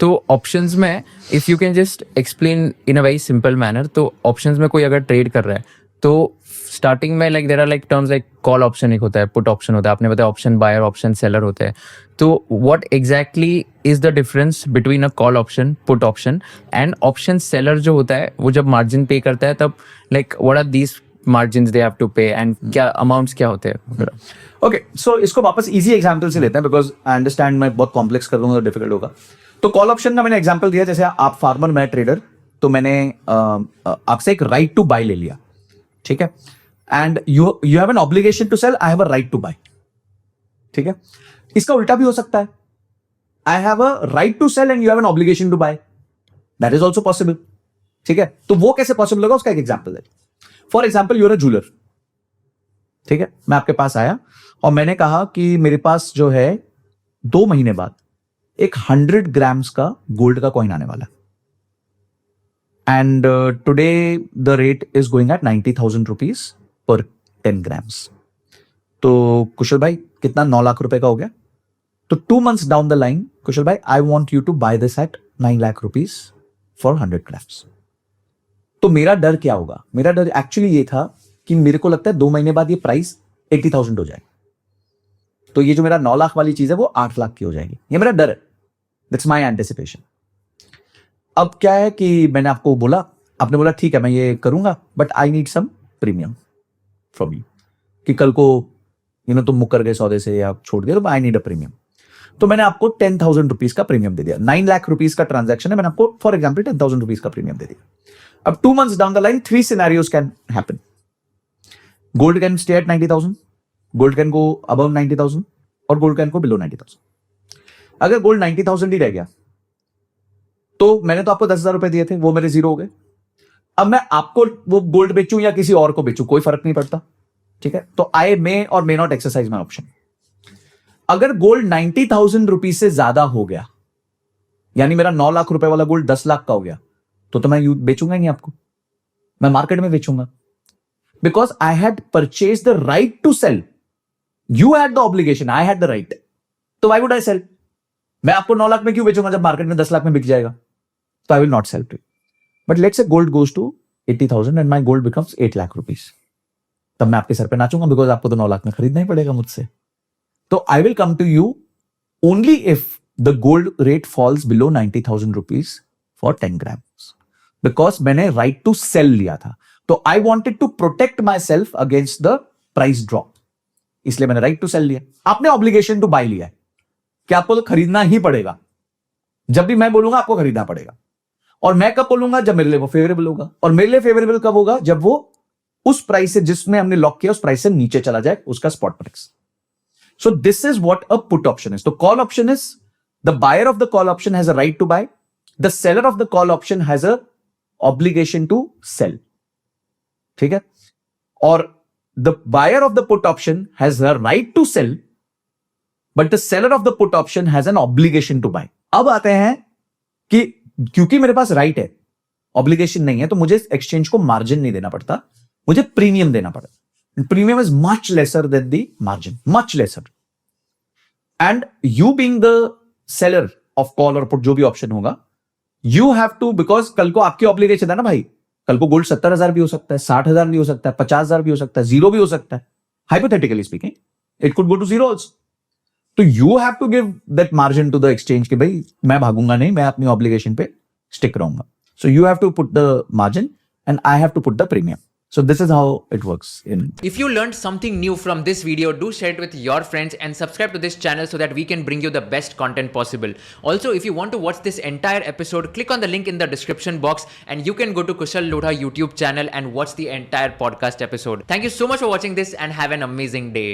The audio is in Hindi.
तो ऑप्शंस में if you can just explain in a very simple manner, तो ऑप्शंस में कोई अगर ट्रेड कर रहा है तो स्टार्टिंग में like there are like terms like call option एक होता है, पुट ऑप्शन होता है, आपने बताया ऑप्शन बायर ऑप्शन सेलर होते हैं. तो what exactly is the difference between a call option, put option and option seller जो होता है वो जब मार्जिन पे करता है तब like what are these margins they have to pay and क्या अमाउंट्स क्या होते हैं? ओके, सो इसको वापस इजी एग्जांपल से लेते हैं बिकॉज आई अंडरस्टैंड मैं बहुत कॉम्प्लेक्स कर दूंगा तो डिफिकल्ट होगा. तो कॉल ऑप्शन का मैंने एग्जांपल दिया, जैसे आप फार्मर मैं ट्रेडर, तो मैंने आपसे एक राइट टू बाय ले लिया, ठीक है, and you have an obligation to sell, I have a right to buy. ठीक है, इसका उल्टा भी हो सकता है, I have a right to sell and you have an obligation to buy, that is also possible. ठीक है, तो वो कैसे पॉसिबल होगा उसका एक एग्जांपल है. For example you're a jeweller, ठीक है, मैं आपके पास आया और मैंने कहा कि मेरे पास जो है 2 महीने बाद एक 100 ग्राम्स का गोल्ड का कॉइन आने वाला है and today the rate is going at 90,000 rupees per 10 grams. तो कुशल भाई कितना 9 लाख रुपए का हो गया. तो 2 months down the line Kushal भाई I want you to buy this at 9 lakh rupees for 100 grams. तो मेरा डर क्या होगा? मेरा डर एक्चुअली ये था कि मेरे को लगता है 2 महीने बाद ये प्राइस 80,000 हो जाए, तो ये जो मेरा 9 लाख वाली चीज है वो 8 लाख की हो जाएगी. ये मेरा डर है, दैट्स माय एंटिसिपेशन. अब क्या है कि मैंने आपको बोला, आपने बोला ठीक है मैं ये करूंगा but I need some premium from you, कि कल को तुम मुकर गए सौदे से या छोड़ दिया तो आई नीड अ प्रीमियम. तो मैंने आपको 10,000 रुपीज का प्रीमियम दे दिया. 9 लाख रुपीज का ट्रांजैक्शन है, मैंने आपको फॉर एग्जाम्पल 10,000 रुपीज का प्रीमियम दे दिया. अब 2 months down the line, 3 scenarios can happen. Gold can stay at 90,000, gold can go above 90,000, और gold can go below 90,000. अगर गोल्ड 90,000 ही रह गया तो मैंने तो आपको 10,000 रुपए दिए थे, वो मेरे जीरो हो गए. अब मैं आपको वो गोल्ड बेचूं या किसी और को बेचूं, कोई फर्क नहीं पड़ता. ठीक है, तो आई मे और may not exercise my option. अगर गोल्ड 90,000 रुपीज से ज्यादा हो गया, यानी मेरा 9 लाख रुपए वाला गोल्ड 10 लाख का हो गया, तो मैं बेचूंगा नहीं आपको, मैं मार्केट में बेचूंगा. Because I had purchase the right to sell, you had the obligation, I had the right. तो व्हाई वुड आई सेल? मैं आपको 9 लाख में क्यों बेचूंगा जब मार्केट में 10 लाख में बिक जाएगा? तो I will not sell to. But let's say gold goes to 80,000 and my gold becomes 8 lakh rupees, तब मैं आपके सर पे नाचूंगा बिकॉज आपको तो 9 लाख में खरीदना ही पड़ेगा मुझसे. तो I will come to you only if the gold rate falls below 90,000 rupees for 10 grams, because मैंने राइट टू सेल लिया था. तो I wanted to protect myself against the price drop, इसलिए मैंने राइट टू सेल लिया. आपने ऑब्लिगेशन टू बाय लिया है कि आपको तो खरीदना ही पड़ेगा. जब भी मैं बोलूंगा आपको खरीदना पड़ेगा, और मैं कब बोलूंगा? जब मेरे लिए वो फेवरेबल होगा. और मेरे लिए फेवरेबल कब होगा? जब वो उस प्राइस से जिसमें हमने लॉक किया उस प्राइस से नीचे चला जाए, उसका spot price. So this is what a put option is. तो call option is the buyer of the call option has a right to buy, the seller of the call option has an obligation to sell. ठीक है, और the buyer of the put option has a right to sell but the seller of the put option has an obligation to buy. अब आते हैं कि क्योंकि मेरे पास राइट है, ऑब्लिगेशन नहीं है, तो मुझे एक्सचेंज को मार्जिन नहीं देना पड़ता, मुझे प्रीमियम देना पड़ता. Premium is much lesser than the margin, much laser. And you being the seller of call और पुट, जो भी ऑप्शन होगा, यू हैव टू, बिकॉज कल को आपकी ऑब्लिगेशन है ना भाई, कल को गोल्ड 70,000 भी हो सकता है, 60,000 भी हो सकता है, 50,000 भी हो सकता है, जीरो भी हो सकता है. Hypothetically speaking it could go to zero also. तो you have to give that margin to the exchange कि भाई मैं भागूंगा नहीं, मैं अपनी ऑब्लिगेशन पे स्टिक रहूंगा. So you have to put the margin and I have to put the premium. So this is how it works. If you learned something new from this video, do share it with your friends and subscribe to this channel so that we can bring you the best content possible. Also, if you want to watch this entire episode, click on the link in the description box and you can go to Kushal Lodha YouTube channel and watch the entire podcast episode. Thank you so much for watching this and have an amazing day.